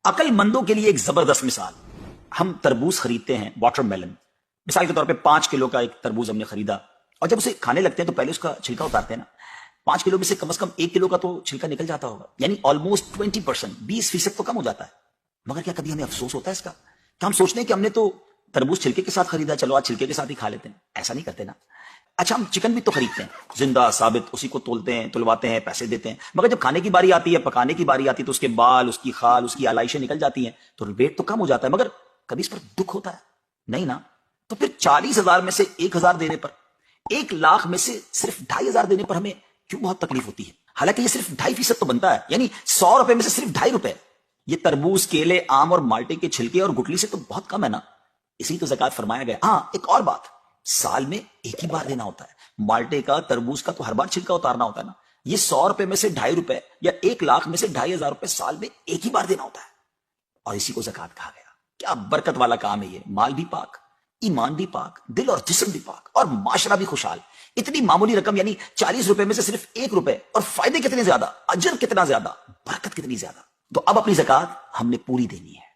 عقل مندوں کے لیے ایک زبردست مثال. ہم تربوز خریدتے ہیں، واٹر میلن، مثال کے طور پہ 5 کلو کا ایک تربوز ہم نے خریدا، اور جب اسے کھانے لگتے ہیں تو پہلے اس کا چھلکا اتارتے ہیں نا. 5 کلو میں سے کم از کم 1 کلو کا تو چھلکا نکل جاتا ہوگا، یعنی آلموسٹ 20%، 20% تو کم ہو جاتا ہے. مگر کیا کبھی ہمیں افسوس ہوتا ہے اس کا؟ کہ ہم سوچتے ہیں کہ ہم نے تو تربوز چھلکے کے ساتھ خریدا، چلو آج چھلکے کے ساتھ ہی کھا لیتے ہیں. ایسا نہیں کرتے نا. اچھا، ہم چکن بھی تو خریدتے ہیں، زندہ ثابت، اسی کو تولتے ہیں، تلواتے ہیں، پیسے دیتے ہیں، مگر جب کھانے کی باری آتی ہے، پکانے کی باری آتی ہے، تو اس کے بال، اس کی خال، اس کی آلائشیں نکل جاتی ہیں، تو ویٹ تو کم ہو جاتا ہے. مگر کبھی اس پر دکھ ہوتا ہے؟ نہیں نا. تو پھر 40,000 میں سے 1,000 دینے پر، 1,00,000 میں سے صرف 2,500 دینے پر ہمیں کیوں بہت تکلیف ہوتی ہے؟ حالانکہ یہ صرف 2.5% تو بنتا ہے، یعنی 100 روپے میں سے صرف 2.5 روپے. یہ تربوز، کیلے، آم اور مالٹے کے چھلکے اور گٹلی سے تو بہت کم ہے نا. اسی تو زکوٰۃ فرمایا گیا. ہاں، ایک اور بات، سال میں ایک ہی بار دینا ہوتا ہے. مالٹے کا، تربوز کا تو ہر بار چھلکا اتارنا ہوتا ہے نا. یہ 100 روپے میں سے 2.5 روپے یا 1,00,000 میں سے 2,500 روپے سال میں ایک ہی بار دینا ہوتا ہے، اور اسی کو زکوٰۃ کہا گیا. کیا برکت والا کام ہے یہ. مال بھی پاک، ایمان بھی پاک، دل اور جسم بھی پاک، اور معاشرہ بھی خوشحال. اتنی معمولی رقم، یعنی 40 روپے میں سے صرف 1 روپے، اور فائدے کتنے زیادہ، اجر کتنا زیادہ، برکت کتنی زیادہ. تو اب اپنی زکوٰۃ ہم نے پوری دینی ہے.